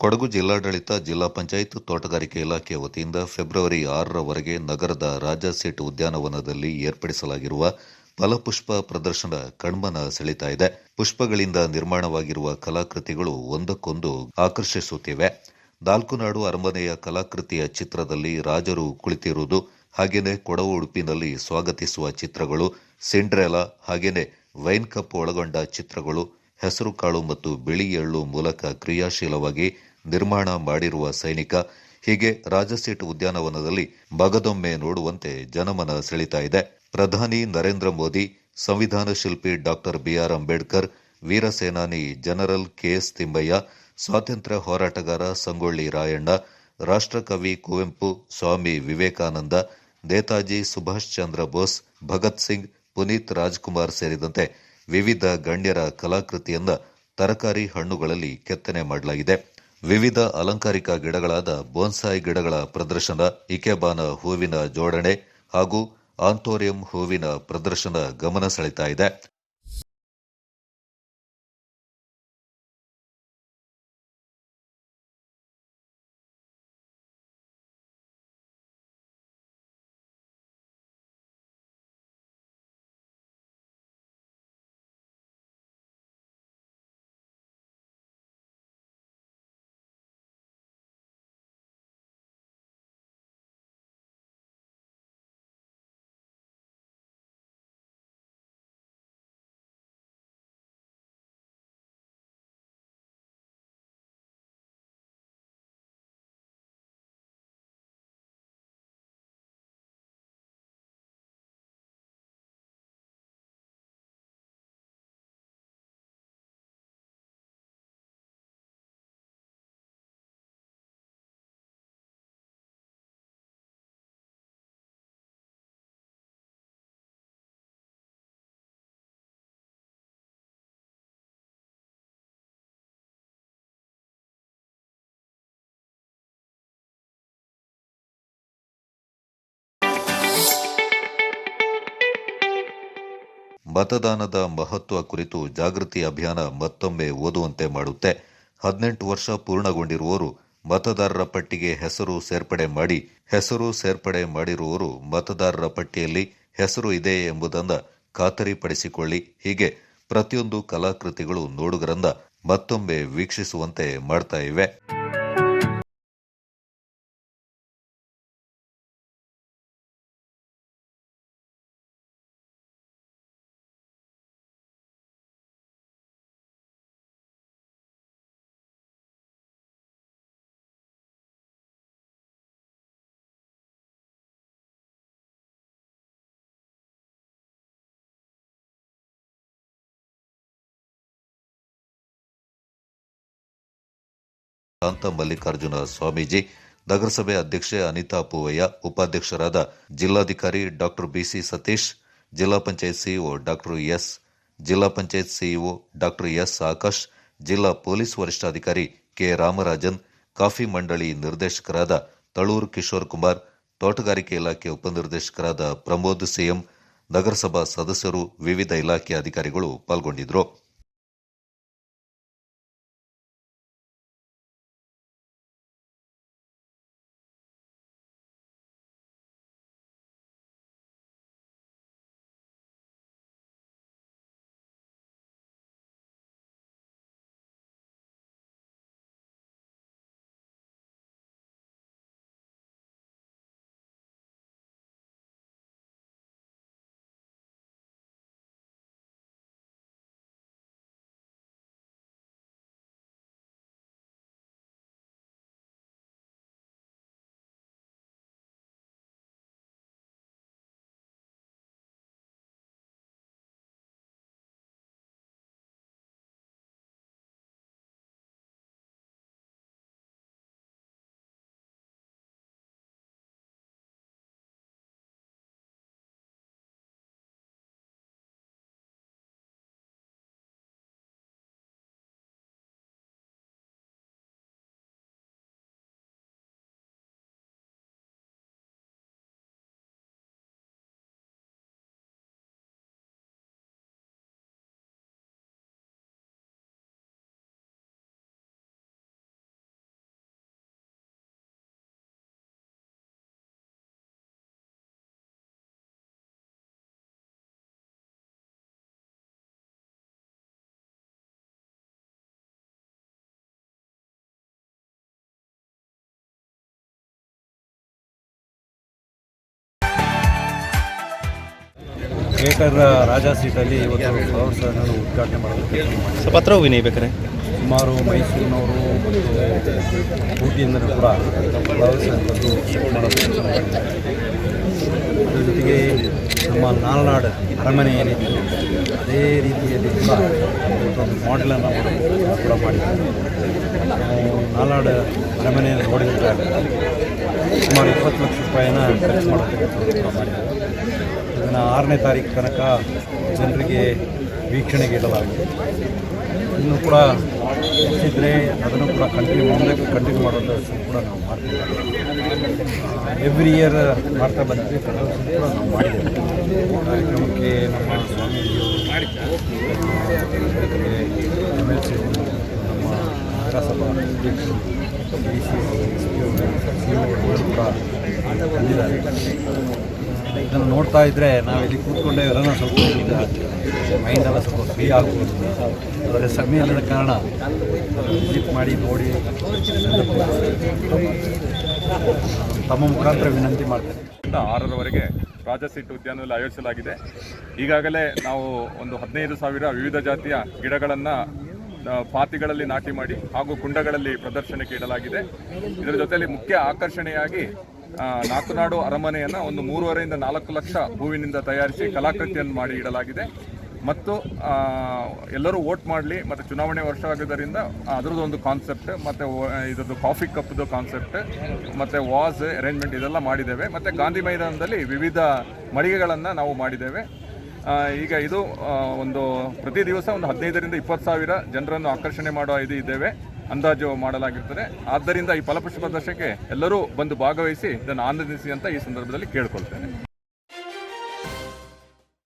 ಕೊಡಗು ಜಿಲ್ಲಾಡಳಿತ, ಜಿಲ್ಲಾ ಪಂಚಾಯತ್ ತೋಟಗಾರಿಕೆ ಇಲಾಖೆ ವತಿಯಿಂದ ಫೆಬ್ರವರಿ 6ರವರೆಗೆ ನಗರದ ರಾಜಾಸೀಟ್ ಉದ್ಯಾನವನದಲ್ಲಿ ಏರ್ಪಡಿಸಲಾಗಿರುವ ಫಲಪುಷ್ಪ ಪ್ರದರ್ಶನ ಕಣ್ಮನ ಸೆಳೀತಾ ಇದೆ. ಪುಷ್ಪಗಳಿಂದ ನಿರ್ಮಾಣವಾಗಿರುವ ಕಲಾಕೃತಿಗಳು ಒಂದಕ್ಕೊಂದು ಆಕರ್ಷಿಸುತ್ತಿವೆ. ನಾಲ್ಕುನಾಡು ಅರಮನೆಯ ಕಲಾಕೃತಿಯ ಚಿತ್ರದಲ್ಲಿ ರಾಜರು ಕುಳಿತಿರುವುದು, ಹಾಗೇನೆ ಕೊಡವು ಉಡುಪಿನಲ್ಲಿ ಸ್ವಾಗತಿಸುವ ಚಿತ್ರಗಳು, ಸಿಂಡ್ರೆಲಾ ಹಾಗೇನೆ ವೈನ್ ಕಪ್ ಒಳಗೊಂಡ ಚಿತ್ರಗಳು, ಹೆಸರುಕಾಳು ಮತ್ತು ಬಿಳಿ ಎಳ್ಳು ಮೂಲಕ ಕ್ರಿಯಾಶೀಲವಾಗಿ ನಿರ್ಮಾಣ ಮಾಡಿರುವ ಸೈನಿಕ, ಹೀಗೆ ರಾಜಸೀಟ್ ಉದ್ಯಾನವನದಲ್ಲಿ ಮಗದೊಮ್ಮೆ ನೋಡುವಂತೆ ಜನಮನ ಸೆಳೀತಾ ಇದೆ. ಪ್ರಧಾನಿ ನರೇಂದ್ರ ಮೋದಿ, ಸಂವಿಧಾನ ಶಿಲ್ಪಿ ಡಾಕ್ಟರ್ ಬಿಆರ್ ಅಂಬೇಡ್ಕರ್, ವೀರ ಸೇನಾನಿ ಜನರಲ್ ಕೆಎಸ್ ತಿಮ್ಮಯ್ಯ, ಸ್ವಾತಂತ್ರ್ಯ ಹೋರಾಟಗಾರ ಸಂಗೊಳ್ಳಿ ರಾಯಣ್ಣ, ರಾಷ್ಟ್ರಕವಿ ಕುವೆಂಪು, ಸ್ವಾಮಿ ವಿವೇಕಾನಂದ, ನೇತಾಜಿ ಸುಭಾಷ್ ಚಂದ್ರ ಬೋಸ್, ಭಗತ್ ಸಿಂಗ್, ಪುನೀತ್ ರಾಜ್ಕುಮಾರ್ ಸೇರಿದಂತೆ ವಿವಿಧ ಗಣ್ಯರ ಕಲಾಕೃತಿಯನ್ನ ತರಕಾರಿ ಹಣ್ಣುಗಳಲ್ಲಿ ಕೆತ್ತನೆ ಮಾಡಲಾಗಿದೆ. ವಿವಿಧ ಅಲಂಕಾರಿಕ ಗಿಡಗಳಾದ ಬೋನ್ಸಾಯ್ ಗಿಡಗಳ ಪ್ರದರ್ಶನ, ಇಕೆಬಾನ ಹೂವಿನ ಜೋಡಣೆ ಹಾಗೂ ಆಂಥೋರಿಯಂ ಹೂವಿನ ಪ್ರದರ್ಶನ ಗಮನ ಸೆಳೀತಾ ಇದೆ. ಮತದಾನದ ಮಹತ್ವ ಕುರಿತು ಜಾಗೃತಿ ಅಭಿಯಾನ ಮತ್ತೊಮ್ಮೆ ಓದುವಂತೆ ಮಾಡುತ್ತೆ. 18 ವರ್ಷ ಪೂರ್ಣಗೊಂಡಿರುವವರು ಮತದಾರರ ಪಟ್ಟಿಗೆ ಹೆಸರು ಸೇರ್ಪಡೆ ಮಾಡಿರುವವರು ಮತದಾರರ ಪಟ್ಟಿಯಲ್ಲಿ ಹೆಸರು ಇದೆ ಎಂಬುದನ್ನು ಖಾತರಿಪಡಿಸಿಕೊಳ್ಳಿ. ಹೀಗೆ ಪ್ರತಿಯೊಂದು ಕಲಾಕೃತಿಗಳು ನೋಡುಗರನ್ನ ಮತ್ತೊಮ್ಮೆ ವೀಕ್ಷಿಸುವಂತೆ ಮಾಡ್ತಾ ಇವೆ. ಶಾಂತ ಮಲ್ಲಿಕಾರ್ಜುನ ಸ್ವಾಮೀಜಿ, ನಗರಸಭೆ ಅಧ್ಯಕ್ಷೆ ಅನಿತಾ ಪೂವಯ್ಯ, ಉಪಾಧ್ಯಕ್ಷರಾದ ಜಿಲ್ಲಾಧಿಕಾರಿ ಡಾಕ್ಟರ್ ಬಿಸಿ ಸತೀಶ್, ಜಿಲ್ಲಾ ಪಂಚಾಯತ್ ಸಿಇಒ ಡಾಕ್ಟರ್ ಎಸ್, ಜಿಲ್ಲಾ panchayat CEO doctor S Akash, ಜಿಲ್ಲಾ ಪೊಲೀಸ್ ವರಿಷ್ಠಾಧಿಕಾರಿ ಕೆ ರಾಮರಾಜನ್, ಕಾಫಿ ಮಂಡಳಿ ನಿರ್ದೇಶಕರಾದ ತಳೂರು ಕಿಶೋರ್ ಕುಮಾರ್, ತೋಟಗಾರಿಕೆ ಇಲಾಖೆ ಉಪನಿರ್ದೇಶಕರಾದ ಪ್ರಮೋದ್ ಸಿಎಂ, ನಗರಸಭಾ ಸದಸ್ಯರು, ವಿವಿಧ ಇಲಾಖೆ ಅಧಿಕಾರಿಗಳು ಪಾಲ್ಗೊಂಡಿದ್ದರು. ಥಿಯೇಟರ್ ರಾಜಾ ಸೀಟಲ್ಲಿ ಇವತ್ತು ಫ್ಲವರ್ಸ್ ಅನ್ನು ಉದ್ಘಾಟನೆ ಮಾಡೋದಕ್ಕೆ ಸ್ವಲ್ಪ ಹತ್ರ ಹೋಗಿ ನೀವು ಬೇಕಾರೆ. ಸುಮಾರು ಮೈಸೂರಿನವರು ಮತ್ತು ಊಟಿಯಿಂದ ಕೂಡ ಫ್ಲವರ್ಸ್ ಅಂತದ್ದು ಸೆಟ್ ಮಾಡೋದಕ್ಕೆ ಶುರು ಮಾಡಿದ್ದಾರೆ. ಅದರ ಜೊತೆಗೆ ನಮ್ಮ ನಾಲ್ನಾಡು ಅರಮನೆ ಏನಿತ್ತು ಅದೇ ರೀತಿಯಲ್ಲಿ ಕೂಡ ಇವತ್ತೊಂದು ಮಾಡೆಲನ್ನು ಕೂಡ ಮಾಡಿದ್ದಾರೆ. ನಾಲ್ನಾಡು ಅರಮನೆಯನ್ನು ನೋಡಿದರೆ ಸುಮಾರು 20 ಲಕ್ಷ ರೂಪಾಯಿನ ಖರ್ಚು ಮಾಡೋದಕ್ಕೆ ಮಾಡಿದ್ದಾರೆ. ಇದನ್ನು 6ನೇ ತಾರೀಕು ತನಕ ಜನರಿಗೆ ವೀಕ್ಷಣೆಗೆ ಇಡಲಾಗಿದೆ. ಇನ್ನು ಕೂಡ ಹೆಚ್ಚಿದ್ರೆ ಅದನ್ನು ಕೂಡ ಕಂಟಿನ್ಯೂ ಮಾಡೋದು ಕೂಡ ನಾವು ಮಾಡ್ತಿದ್ದೇವೆ. ಎವ್ರಿ ಇಯರ್ ಮಾಡ್ತಾ ಬಂದಿದ್ವಿ. ಪ್ರದರ್ಶನ ಕೂಡ ನಾವು ಮಾಡಿದ್ದೇವೆ. ಕಾರ್ಯಕ್ರಮಕ್ಕೆ ನಮ್ಮ ಸ್ವಾಮೀಜಿಯವರು MLC ನಮ್ಮ ನಗರಸಭಾ ಅಧ್ಯಕ್ಷರು DC ಕೂಡ ಬಂದಿದ್ದಾರೆ. ಇದನ್ನು ನೋಡ್ತಾ ಇದ್ದರೆ ನಾವಿಲ್ಲಿ ಕೂತ್ಕೊಂಡೆ ಎಲ್ಲರೂ ಸ್ವಲ್ಪ ಮೈಂಡೆಲ್ಲ ಸ್ವಲ್ಪ ಫ್ರೀ ಆಗ್ಬೋದು. ಆದರೆ ಸಮಯ ಇಲ್ಲದ ಕಾರಣ ವಿಸಿಟ್ ಮಾಡಿ ನೋಡಿ ತಮ್ಮ ಮುಖಾಂತರ ವಿನಂತಿ ಮಾಡ್ತೇನೆ. 6ರವರೆಗೆ ರಾಜಾ ಸೀಟ್ ಉದ್ಯಾನದಲ್ಲಿ ಆಯೋಜಿಸಲಾಗಿದೆ. ಈಗಾಗಲೇ ನಾವು ಒಂದು 15,000 ವಿವಿಧ ಜಾತಿಯ ಗಿಡಗಳನ್ನು ಪಾತಿಗಳಲ್ಲಿ ನಾಟಿ ಮಾಡಿ ಹಾಗೂ ಕುಂಡಗಳಲ್ಲಿ ಪ್ರದರ್ಶನಕ್ಕೆ ಇಡಲಾಗಿದೆ. ಇದರ ಜೊತೆಯಲ್ಲಿ ಮುಖ್ಯ ಆಕರ್ಷಣೆಯಾಗಿ ನಾಲ್ಕುನಾಡು ಅರಮನೆಯನ್ನು ಒಂದು 3.5 ರಿಂದ 4 ಲಕ್ಷ ಹೂವಿನಿಂದ ತಯಾರಿಸಿ ಕಲಾಕೃತಿಯನ್ನು ಮಾಡಿ ಇಡಲಾಗಿದೆ. ಮತ್ತು ಎಲ್ಲರೂ ವೋಟ್ ಮಾಡಲಿ, ಮತ್ತು ಚುನಾವಣೆ ವರ್ಷ ಆಗಿದ್ದರಿಂದ ಅದರದ್ದು ಒಂದು ಕಾನ್ಸೆಪ್ಟ್, ಮತ್ತು ಇದರದ್ದು ಕಾಫಿ ಕಪ್ದು ಕಾನ್ಸೆಪ್ಟ್, ಮತ್ತು ವಾಸ್ ಅರೇಂಜ್ಮೆಂಟ್ ಇದೆಲ್ಲ ಮಾಡಿದ್ದೇವೆ. ಮತ್ತು ಗಾಂಧಿ ಮೈದಾನದಲ್ಲಿ ವಿವಿಧ ಮಳಿಗೆಗಳನ್ನು ನಾವು ಮಾಡಿದ್ದೇವೆ. ಈಗ ಇದು ಒಂದು ಪ್ರತಿ ದಿವಸ ಒಂದು 15 ರಿಂದ 20,000 ಜನರನ್ನು ಆಕರ್ಷಣೆ ಮಾಡುವ ಇದ್ದೇವೆ ಅಂದಾಜು ಮಾಡಲಾಗಿರ್ತದೆ. ಆದ್ದರಿಂದ ಈ ಫಲಪುಷ್ಪ ಪ್ರದರ್ಶನಕ್ಕೆ ಎಲ್ಲರೂ ಬಂದು ಭಾಗವಹಿಸಿ ಇದನ್ನು ಆನಂದಿಸಿ ಅಂತ ಈ ಸಂದರ್ಭದಲ್ಲಿ ಕೇಳ್ಕೊಳ್ತೇನೆ.